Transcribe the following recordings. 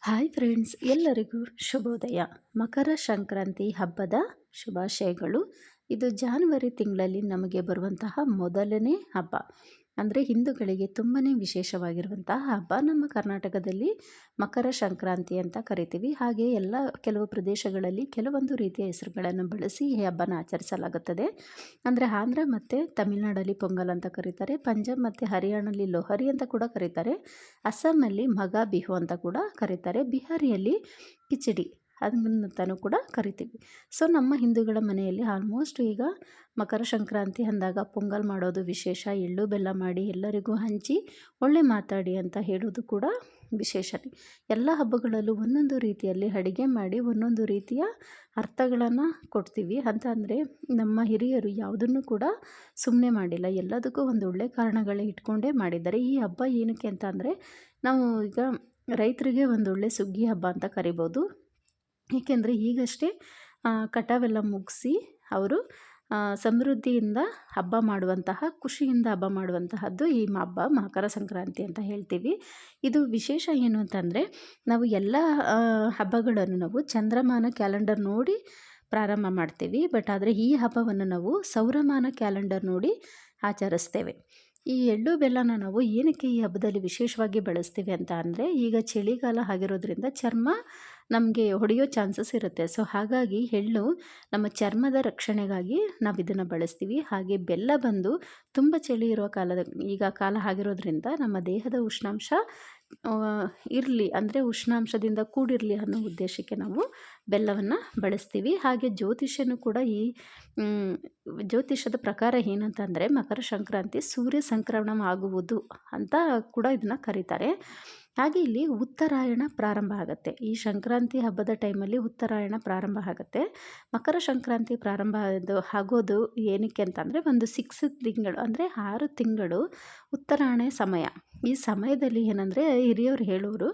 Hi friends, ಎಲ್ಲರಿಗೂ ಶುಭೋದಯ. ಮಕರ ಸಂಕ್ರಾಂತಿ ಹಬ್ಬದ ಶುಭಾಶಯಗಳು. ಇದು ಜಾನ್ವರಿ ತಿಂಗಳಲ್ಲಿ ನಮಗೆ ಬರುವಂತಹ ಮೊದಲನೇ ಹಬ್ಬ. ಅಂದರೆ ಹಿಂದೂಗಳಿಗೆ ತುಂಬಾ ವಿಶೇಷವಾಗಿರುವಂತಹ ಹಬ್ಬ. ನಮ್ಮ ಕರ್ನಾಟಕದಲ್ಲಿ ಮಕರ ಸಂಕ್ರಾಂತಿ ಅಂತ ಕರಿತೀವಿ. ಹಾಗೆ ಕೆಲವು ಪ್ರದೇಶಗಳಲ್ಲಿ ಕೆಲವೊಂದು ರೀತಿಯ ಹೆಸರುಗಳನ್ನು ಬಳಸಿ ಈ ಹಬ್ಬನ ಆಚರಿಸಲಾಗುತ್ತದೆ. ಅಂದರೆ ಆಂಧ್ರ ಮತ್ತು ತಮಿಳುನಾಡಲ್ಲಿ ಪೊಂಗಲ್ ಅಂತ ಕರೀತಾರೆ. ಪಂಜಾಬ್ ಮತ್ತು ಹರಿಯಾಣಲ್ಲಿ ಲೋಹರಿ ಅಂತ ಕೂಡ ಕರೀತಾರೆ. ಅಸ್ಸಾಮಲ್ಲಿ ಮಗ ಬಿಹು ಅಂತ ಕೂಡ ಕರೀತಾರೆ. ಬಿಹಾರಿಯಲ್ಲಿ ಕಿಚಡಿ ಅದನ್ನಂತಲೂ ಕೂಡ ಕರಿತೀವಿ. ಸೊ ನಮ್ಮ ಹಿಂದೂಗಳ ಮನೆಯಲ್ಲಿ ಆಲ್ಮೋಸ್ಟ್ ಈಗ ಮಕರ ಸಂಕ್ರಾಂತಿ ಅಂದಾಗ ಪೊಂಗಲ್ ಮಾಡೋದು ವಿಶೇಷ. ಎಳ್ಳು ಬೆಲ್ಲ ಮಾಡಿ ಎಲ್ಲರಿಗೂ ಹಂಚಿ ಒಳ್ಳೆ ಮಾತಾಡಿ ಅಂತ ಹೇಳೋದು ಕೂಡ ವಿಶೇಷನೇ. ಎಲ್ಲ ಹಬ್ಬಗಳಲ್ಲೂ ಒಂದೊಂದು ರೀತಿಯಲ್ಲಿ ಅಡುಗೆ ಮಾಡಿ ಒಂದೊಂದು ರೀತಿಯ ಅರ್ಥಗಳನ್ನು ಕೊಡ್ತೀವಿ. ಅಂತ ಅಂದರೆ ನಮ್ಮ ಹಿರಿಯರು ಯಾವುದನ್ನು ಕೂಡ ಸುಮ್ಮನೆ ಮಾಡಿಲ್ಲ, ಎಲ್ಲದಕ್ಕೂ ಒಂದು ಒಳ್ಳೆ ಕಾರಣಗಳೇ ಇಟ್ಕೊಂಡೇ ಮಾಡಿದ್ದಾರೆ. ಈ ಹಬ್ಬ ಏನಕ್ಕೆ ಅಂತ ಅಂದರೆ ನಾವು ಈಗ ರೈತರಿಗೆ ಒಂದೊಳ್ಳೆ ಸುಗ್ಗಿ ಹಬ್ಬ ಅಂತ ಕರಿಬೋದು. ಏಕೆಂದರೆ ಈಗಷ್ಟೇ ಕಟಾವೆಲ್ಲ ಮುಗಿಸಿ ಅವರು ಸಮೃದ್ಧಿಯಿಂದ ಹಬ್ಬ ಮಾಡುವಂತಹ, ಖುಷಿಯಿಂದ ಹಬ್ಬ ಮಾಡುವಂತಹದ್ದು ಈ ಹಬ್ಬ ಮಕರ ಸಂಕ್ರಾಂತಿ ಅಂತ ಹೇಳ್ತೀವಿ. ಇದು ವಿಶೇಷ ಏನು ಅಂತಂದರೆ ನಾವು ಎಲ್ಲ ಹಬ್ಬಗಳನ್ನು ನಾವು ಚಂದ್ರಮಾನ ಕ್ಯಾಲೆಂಡರ್ ನೋಡಿ ಪ್ರಾರಂಭ ಮಾಡ್ತೀವಿ. ಬಟ್ ಆದರೆ ಈ ಹಬ್ಬವನ್ನು ನಾವು ಸೌರಮಾನ ಕ್ಯಾಲೆಂಡರ್ ನೋಡಿ ಆಚರಿಸ್ತೇವೆ. ಈ ಎಳ್ಳು ಬೆಲ್ಲನ ನಾವು ಏನಕ್ಕೆ ಈ ಹಬ್ಬದಲ್ಲಿ ವಿಶೇಷವಾಗಿ ಬಳಸ್ತೀವಿ ಅಂತ ಅಂದರೆ, ಈಗ ಚಳಿಗಾಲ ಆಗಿರೋದ್ರಿಂದ ಚರ್ಮ ನಮಗೆ ಹೊಡೆಯೋ ಚಾನ್ಸಸ್ ಇರುತ್ತೆ. ಸೊ ಹಾಗಾಗಿ ಎಳ್ಳು ನಮ್ಮ ಚರ್ಮದ ರಕ್ಷಣೆಗಾಗಿ ನಾವು ಇದನ್ನು ಬಳಸ್ತೀವಿ. ಹಾಗೆ ಬೆಲ್ಲ ಬಂದು ತುಂಬ ಚಳಿ ಇರುವ ಕಾಲ ಆಗಿರೋದ್ರಿಂದ ನಮ್ಮ ದೇಹದ ಉಷ್ಣಾಂಶ ಇರಲಿ, ಅಂದರೆ ಉಷ್ಣಾಂಶದಿಂದ ಕೂಡಿರಲಿ ಅನ್ನೋ ಉದ್ದೇಶಕ್ಕೆ ನಾವು ಬೆಲ್ಲವನ್ನು ಬಳಸ್ತೀವಿ. ಹಾಗೆ ಜ್ಯೋತಿಷ್ಯನೂ ಕೂಡ ಈ ಜ್ಯೋತಿಷ್ಯದ ಪ್ರಕಾರ ಏನಂತಂದರೆ ಮಕರ ಸಂಕ್ರಾಂತಿ ಸೂರ್ಯ ಸಂಕ್ರಮಣ ಆಗುವುದು ಅಂತ ಕೂಡ ಇದನ್ನು ಕರೀತಾರೆ. ಹಾಗೆ ಇಲ್ಲಿ ಉತ್ತರಾಯಣ ಪ್ರಾರಂಭ ಆಗುತ್ತೆ. ಈ ಸಂಕ್ರಾಂತಿ ಹಬ್ಬದ ಟೈಮಲ್ಲಿ ಉತ್ತರಾಯಣ ಪ್ರಾರಂಭ ಆಗುತ್ತೆ. ಮಕರ ಸಂಕ್ರಾಂತಿ ಪ್ರಾರಂಭ ಆಗೋದು ಏನಕ್ಕೆ ಅಂತಂದರೆ ಒಂದು 6 ತಿಂಗಳು, ಅಂದರೆ 6 ತಿಂಗಳು ಉತ್ತರಾಯಣ ಸಮಯ. ಈ ಸಮಯದಲ್ಲಿ ಏನಂದರೆ ಹಿರಿಯವರು ಹೇಳೋರು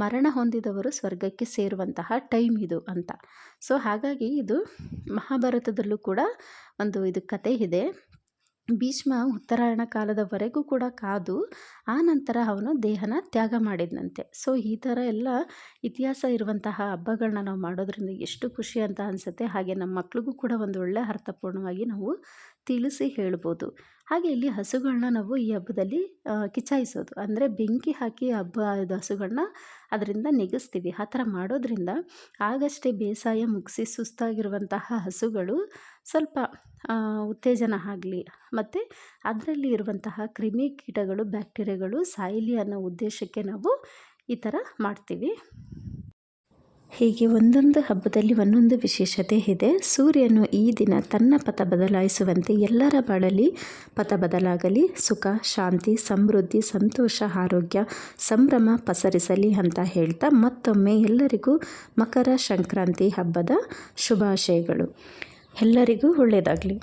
ಮರಣ ಹೊಂದಿದವರು ಸ್ವರ್ಗಕ್ಕೆ ಸೇರುವಂತಹ ಟೈಮ್ ಇದು ಅಂತ. ಸೊ ಹಾಗಾಗಿ ಇದು ಮಹಾಭಾರತದಲ್ಲೂ ಕೂಡ ಇದು ಕತೆ ಇದೆ. ಭೀಷ್ಮ ಉತ್ತರಾಯಣ ಕಾಲದವರೆಗೂ ಕೂಡ ಕಾದು ಆ ನಂತರ ಅವನು ದೇಹನ ತ್ಯಾಗ ಮಾಡಿದನಂತೆ. ಸೊ ಈ ಥರ ಎಲ್ಲ ಇತಿಹಾಸ ಇರುವಂತಹ ಹಬ್ಬಗಳನ್ನ ನಾವು ಮಾಡೋದ್ರಿಂದ ಎಷ್ಟು ಖುಷಿ ಅಂತ ಅನಿಸುತ್ತೆ. ಹಾಗೆ ನಮ್ಮ ಮಕ್ಳಿಗೂ ಕೂಡ ಒಂದು ಒಳ್ಳೆ ಅರ್ಥಪೂರ್ಣವಾಗಿ ನಾವು ತಿಳಿಸಿ ಹೇಳ್ಬೋದು. ಹಾಗೆ ಇಲ್ಲಿ ಹಸುಗಳನ್ನ ನಾವು ಈ ಹಬ್ಬದಲ್ಲಿ ಕಿಚಾಯಿಸೋದು, ಅಂದರೆ ಬೆಂಕಿ ಹಾಕಿ ಹಸುಗಳನ್ನ ಅದರಿಂದ ನೆಗೆಸ್ತೀವಿ. ಆ ಥರ ಮಾಡೋದ್ರಿಂದ ಆಗಷ್ಟೇ ಬೇಸಾಯ ಮುಗಿಸಿ ಸುಸ್ತಾಗಿರುವಂತಹ ಹಸುಗಳು ಸ್ವಲ್ಪ ಉತ್ತೇಜನ ಆಗಲಿ, ಮತ್ತು ಅದರಲ್ಲಿ ಇರುವಂತಹ ಕ್ರಿಮಿ ಕೀಟಗಳು ಬ್ಯಾಕ್ಟೀರಿಯಾಗಳು ಸಾಯಲಿ ಅನ್ನೋ ಉದ್ದೇಶಕ್ಕೆ ನಾವು ಈ ಥರ ಮಾಡ್ತೀವಿ. ಹೀಗೆ ಒಂದೊಂದು ಹಬ್ಬದಲ್ಲಿ ಒಂದೊಂದು ವಿಶೇಷತೆ ಇದೆ. ಸೂರ್ಯನು ಈ ದಿನ ತನ್ನ ಪಥ ಬದಲಾಯಿಸುವಂತೆ ಎಲ್ಲರ ಬಾಳಲ್ಲಿ ಪಥ ಬದಲಾಗಲಿ, ಸುಖ ಶಾಂತಿ ಸಮೃದ್ಧಿ ಸಂತೋಷ ಆರೋಗ್ಯ ಸಂಭ್ರಮ ಪಸರಿಸಲಿ ಅಂತ ಹೇಳ್ತಾ ಮತ್ತೊಮ್ಮೆ ಎಲ್ಲರಿಗೂ ಮಕರ ಸಂಕ್ರಾಂತಿ ಹಬ್ಬದ ಶುಭಾಶಯಗಳು. ಎಲ್ಲರಿಗೂ ಒಳ್ಳೆಯದಾಗಲಿ.